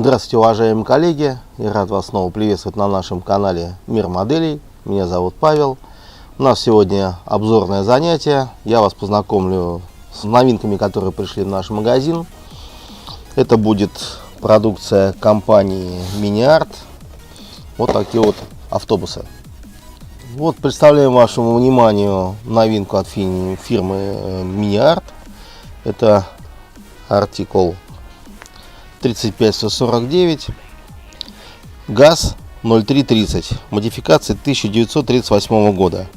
Здравствуйте, уважаемые коллеги! Я рад вас снова приветствовать на нашем канале Мир моделей. Меня зовут Павел. У нас сегодня обзорное занятие. Я вас познакомлю с новинками, которые пришли в наш магазин. Это будет продукция компании Mini-Art. Вот такие вот автобусы. Вот представляем вашему вниманию новинку от фирмы Mini-Art. Это артикул 35149, ГАЗ 0330, модификации 1938 года.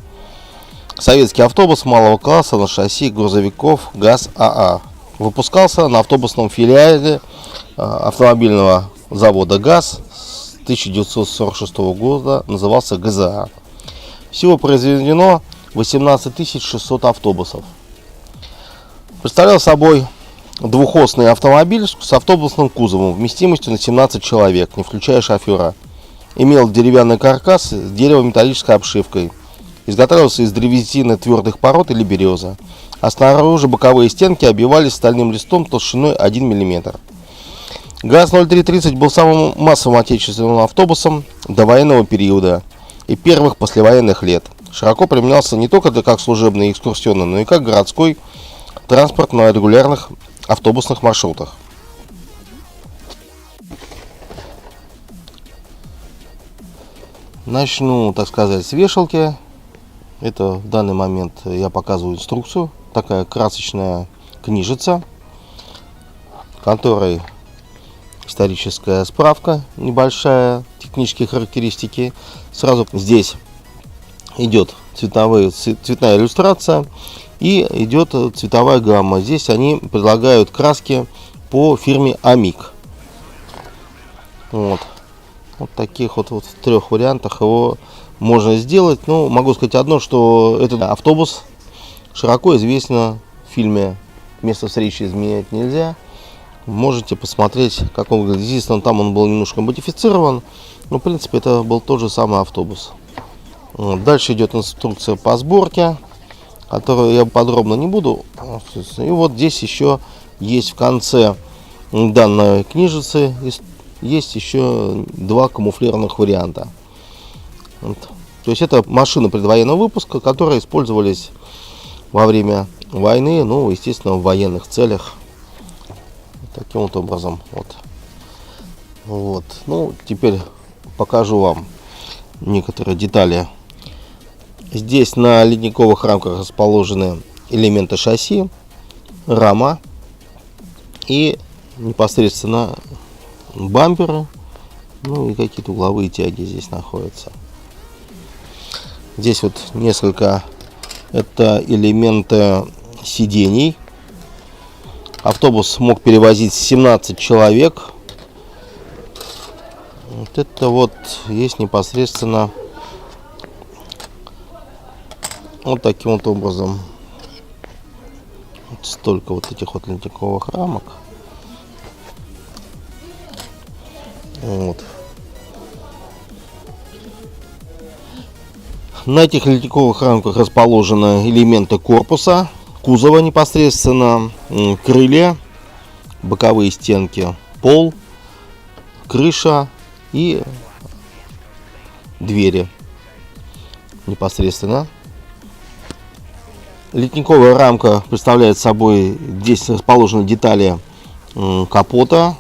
Советский автобус малого класса на шасси грузовиков ГАЗ АА. Выпускался на автобусном филиале автомобильного завода ГАЗ с 1946 года, назывался ГЗА. Всего произведено 18 600 автобусов. Представлял собой двухосный автомобиль с автобусным кузовом вместимостью на 17 человек, не включая шофера. Имел деревянный каркас с дерево-металлической обшивкой. Изготавливался из древесины твердых пород или березы. А снаружи боковые стенки обивались стальным листом толщиной 1 мм. ГАЗ-0330 был самым массовым отечественным автобусом до военного периода и первых послевоенных лет. Широко применялся не только как служебный и экскурсионный, но и как городской транспорт на регулярных автобусных маршрутах. Начну, так сказать, с вешалки. Это в данный момент я показываю инструкцию. Такая красочная книжица, в которой историческая справка небольшая, технические характеристики. Сразу здесь идет цветная иллюстрация. И идет цветовая гамма. Здесь они предлагают краски по фирме Амик. Вот таких вот в трех вариантах его можно сделать. Но могу сказать одно, что этот автобус широко известен в фильме «Место встречи изменять нельзя». Можете посмотреть, как он выглядит. Естественно, там он был немножко модифицирован, но в принципе это был тот же самый автобус. Дальше идет инструкция по сборке, которую я подробно не буду. И вот здесь еще есть в конце данной книжицы есть еще два камуфлированных варианта. Вот. То есть это машины предвоенного выпуска, которые использовались во время войны, ну, естественно, в военных целях. Таким вот образом. Вот. Ну, теперь покажу вам некоторые детали. Здесь на ледниковых рамках расположены элементы шасси, рама и непосредственно бамперы, ну и какие-то угловые тяги здесь находятся. Здесь вот несколько, это элементы сидений. Автобус мог перевозить 17 человек. Вот это вот есть непосредственно вот таким вот образом. Вот столько вот этих вот ледниковых рамок. Вот. На этих ледниковых рамках расположены элементы корпуса, кузова непосредственно, крылья, боковые стенки, пол, крыша и двери непосредственно. Ледниковая рамка представляет собой, здесь расположены детали капота,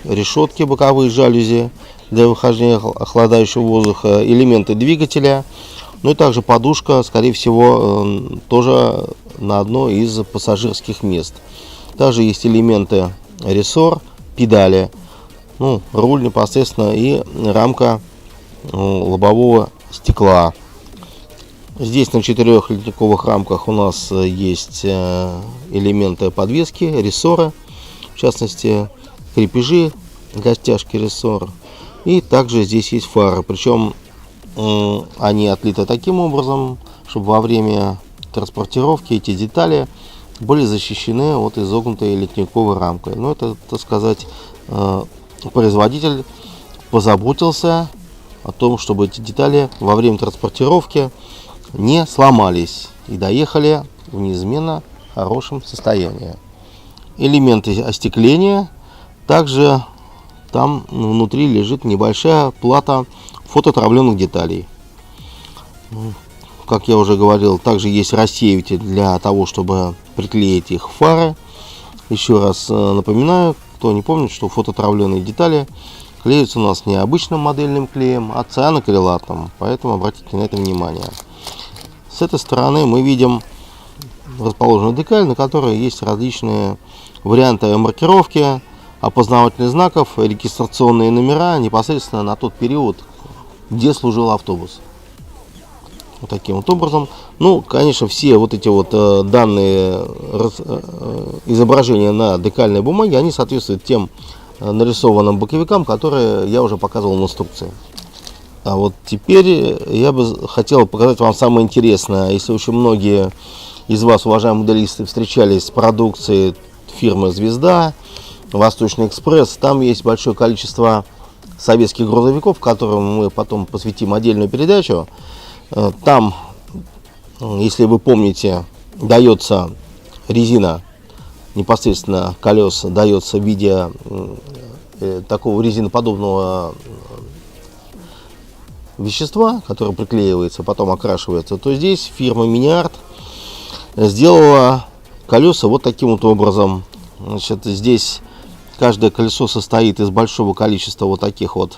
решетки, боковые жалюзи для выхождения охлаждающего воздуха, элементы двигателя, ну и также подушка, скорее всего, тоже на одно из пассажирских мест. Также есть элементы рессор, педали, ну, руль непосредственно и рамка лобового стекла. Здесь на 4 ледниковых рамках у нас есть элементы подвески, рессоры, в частности крепежи для стяжки рессор. И также здесь есть фары, причем они отлиты таким образом, чтобы во время транспортировки эти детали были защищены от изогнутой ледниковой рамкой. Но это, так сказать, производитель позаботился о том, чтобы эти детали во время транспортировки не сломались и доехали в неизменно хорошем состоянии. Элементы остекления также там внутри лежит небольшая плата фототравленных деталей. Как я уже говорил, также есть рассеиватель для того, чтобы приклеить их в фары. Еще раз напоминаю, кто не помнит, что фототравленные детали клеятся у нас не обычным модельным клеем, а цианокрилатом. Поэтому обратите на это внимание. С этой стороны мы видим расположенную декаль, на которой есть различные варианты маркировки, опознавательных знаков, регистрационные номера непосредственно на тот период, где служил автобус. Вот таким вот образом. Ну, конечно, все вот эти вот данные изображения на декальной бумаге, они соответствуют тем нарисованным боковикам, которые я уже показывал в инструкции. А вот теперь я бы хотел показать вам самое интересное. Если очень многие из вас, уважаемые моделисты, встречались с продукцией фирмы «Звезда», «Восточный экспресс», там есть большое количество советских грузовиков, которым мы потом посвятим отдельную передачу. Там, если вы помните, дается резина, непосредственно колеса дается в виде такого резиноподобного вещества, которое приклеивается, потом окрашивается, то здесь фирма Mini-Art сделала колеса вот таким вот образом. Значит, здесь каждое колесо состоит из большого количества вот таких вот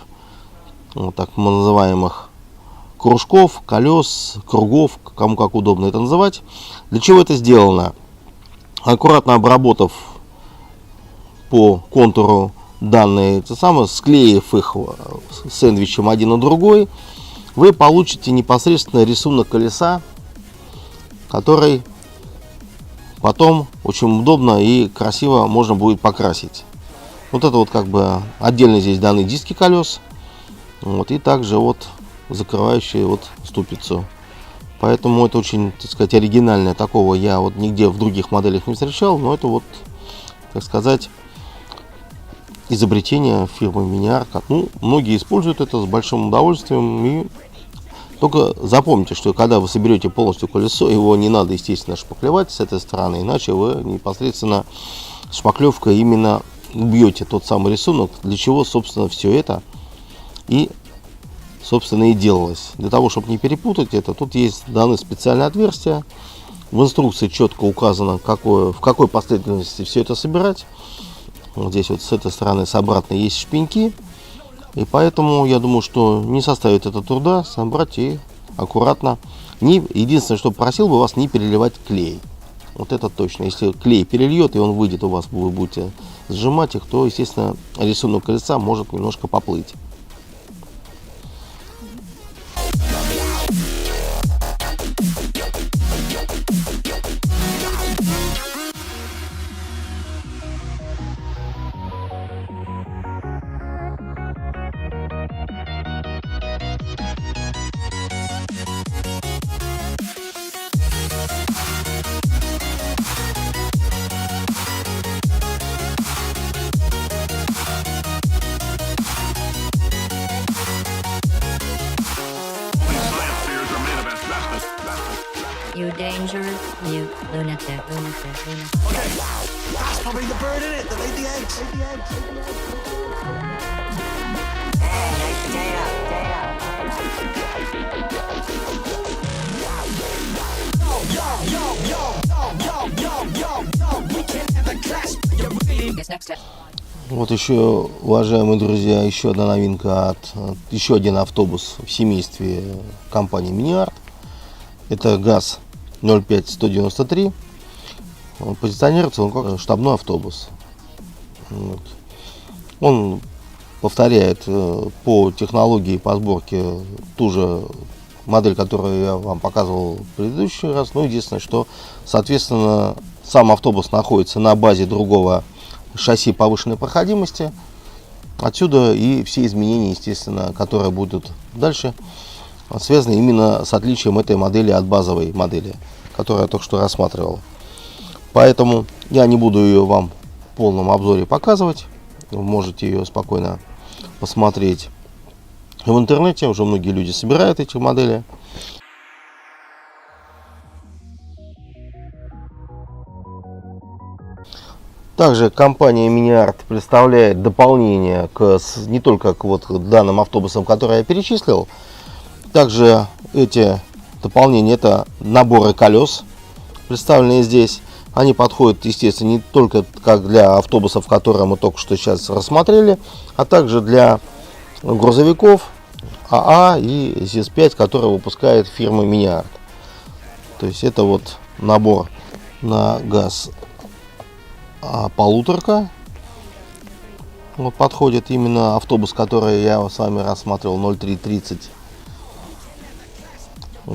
так называемых кружков, колес, кругов, кому как удобно это называть. Для чего это сделано? Аккуратно обработав по контуру данные, склеив их сэндвичем один на другой, вы получите непосредственно рисунок колеса, который потом очень удобно и красиво можно будет покрасить. Вот это вот как бы отдельно здесь даны диски колес, вот, и также вот закрывающие вот ступицу. Поэтому это очень, так сказать, оригинальное. Такого я вот нигде в других моделях не встречал, но это вот, так сказать, изобретение фирмы Mini-Art. Ну, многие используют это с большим удовольствием. И только запомните, что когда вы соберете полностью колесо, его не надо, естественно, шпаклевать с этой стороны, иначе вы непосредственно шпаклевкой именно убьете тот самый рисунок, для чего, собственно, все это и собственно и делалось. Для того, чтобы не перепутать это, тут есть даны специальные отверстия. В инструкции четко указано, в какой последовательности все это собирать. Вот здесь вот с этой стороны, с обратной есть шпеньки. И поэтому я думаю, что не составит это труда собрать и аккуратно. Единственное, что просил бы вас не переливать клей. Вот это точно. Если клей перельет и он выйдет у вас, вы будете сжимать их, то, естественно, рисунок колеса может немножко поплыть. You danger, you lunatic, lunatic, lunatic. Okay, that's probably the bird in it that laid the eggs. Hey, nice potato. Next step. Вот еще, уважаемые друзья, еще одна новинка еще один автобус в семействе компании Mini-Art. Это ГАЗ-05-193. Он позиционируется как штабной автобус. Вот. Он повторяет по технологии, по сборке ту же модель, которую я вам показывал в предыдущий раз. Но единственное, что, соответственно, сам автобус находится на базе другого шасси повышенной проходимости. Отсюда и все изменения, естественно, которые будут дальше, связаны именно с отличием этой модели от базовой модели, которую я только что рассматривал. Поэтому я не буду ее вам в полном обзоре показывать. Вы можете ее спокойно посмотреть в интернете. Уже многие люди собирают эти модели. Также компания Mini-Art представляет дополнение не только к данным автобусам, которые я перечислил. Также эти дополнения — это наборы колес, представленные здесь. Они подходят, естественно, не только как для автобусов, которые мы только что сейчас рассмотрели, а также для грузовиков АА и ЗИС-5, которые выпускает фирма Mini-Art. То есть это набор на газ полуторка. Подходит именно автобус, который я с вами рассматривал, 0330.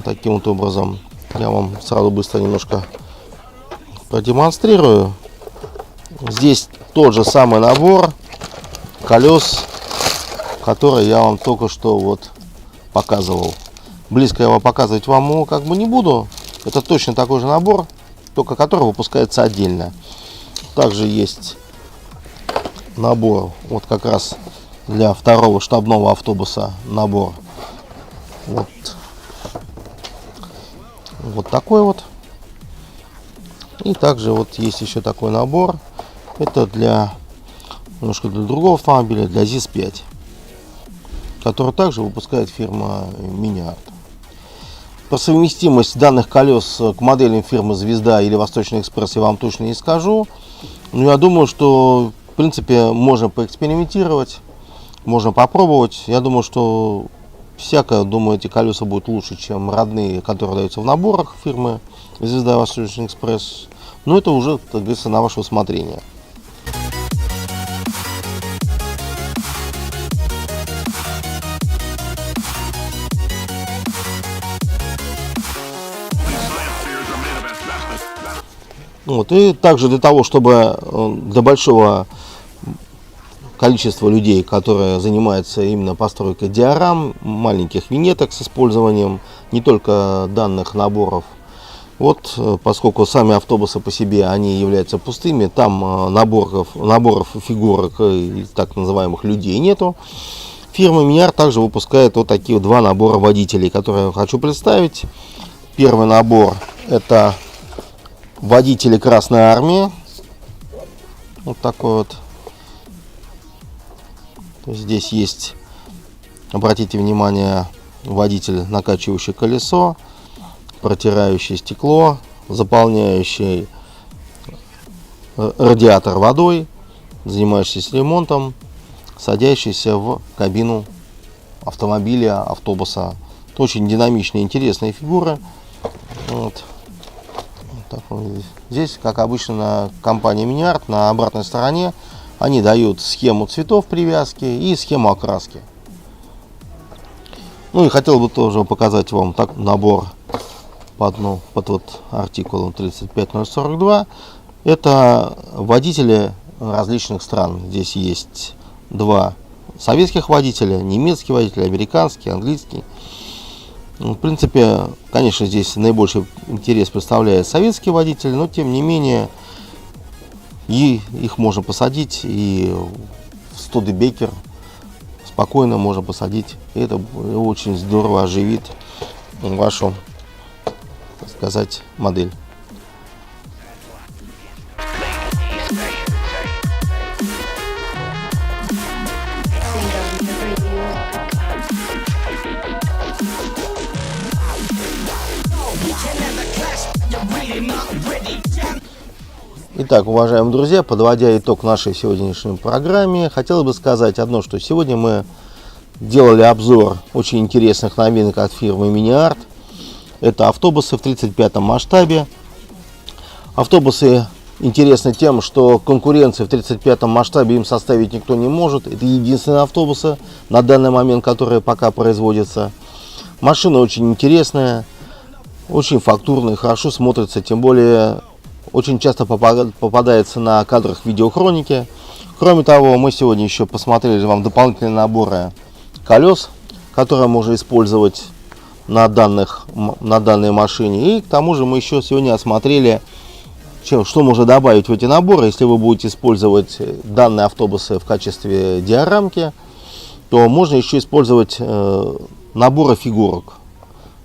Таким образом я вам сразу быстро немножко продемонстрирую. Здесь тот же самый набор колес, который я вам только что показывал. Близко я его показывать вам не буду. Это точно такой же набор, только который выпускается отдельно. Также есть набор как раз для второго штабного автобуса, набор вот такой . И также есть еще такой набор. Это немножко для другого автомобиля, для ЗИС-5, который также выпускает фирма Mini-Art. Про совместимость данных колес к моделям фирмы Звезда или Восточный экспресс я вам точно не скажу. Но я думаю, что в принципе можно поэкспериментировать, можно попробовать. Я думаю, что эти колеса будут лучше, чем родные, которые даются в наборах фирмы Звезда и Восточный экспресс. Но это уже, как говорится, на ваше усмотрение. И также для того, чтобы для большого количества людей, которые занимаются именно постройкой диорам, маленьких виньеток с использованием не только данных наборов, поскольку сами автобусы по себе они являются пустыми, там наборов фигурок и так называемых людей нету. Фирма Mini-Art также выпускает такие два набора водителей, которые я хочу представить. Первый набор — это водители Красной Армии. Такой . Здесь есть, обратите внимание, водитель, накачивающий колесо, протирающий стекло, заполняющий радиатор водой, занимающийся ремонтом, садящийся в кабину автомобиля, автобуса. Это очень динамичные, интересные фигуры. Здесь, как обычно, на компании Mini-Art, на обратной стороне они дают схему цветов привязки и схему окраски. И хотел бы тоже показать вам набор под артикулом 35042. Это водители различных стран. Здесь есть два советских водителя, немецкий водитель, американский, английский. В принципе, конечно, здесь наибольший интерес представляет советский водитель, но тем не менее их можно посадить и в Студебекер спокойно можно посадить. И это очень здорово оживит вашу, так сказать, модель. Итак, уважаемые друзья, подводя итог нашей сегодняшней программе, хотел бы сказать одно, что сегодня мы делали обзор очень интересных новинок от фирмы Mini-Art. Это автобусы в 35-м масштабе. Автобусы интересны тем, что конкуренции в 35-м масштабе им составить никто не может. Это единственные автобусы на данный момент, которые пока производятся. Машина очень интересная, очень фактурная, хорошо смотрится, тем более очень часто попадается на кадрах видеохроники. Кроме того, мы сегодня еще посмотрели вам дополнительные наборы колес, которые можно использовать на данной машине. И к тому же мы еще сегодня осмотрели, что можно добавить в эти наборы. Если вы будете использовать данные автобусы в качестве диорамки, то можно еще использовать наборы фигурок.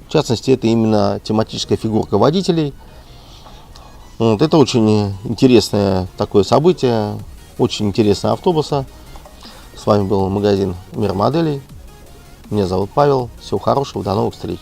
В частности, это именно тематическая фигурка водителей. Вот, это очень интересное такое событие, очень интересные автобусы. С вами был магазин «Мир моделей». Меня зовут Павел. Всего хорошего, до новых встреч.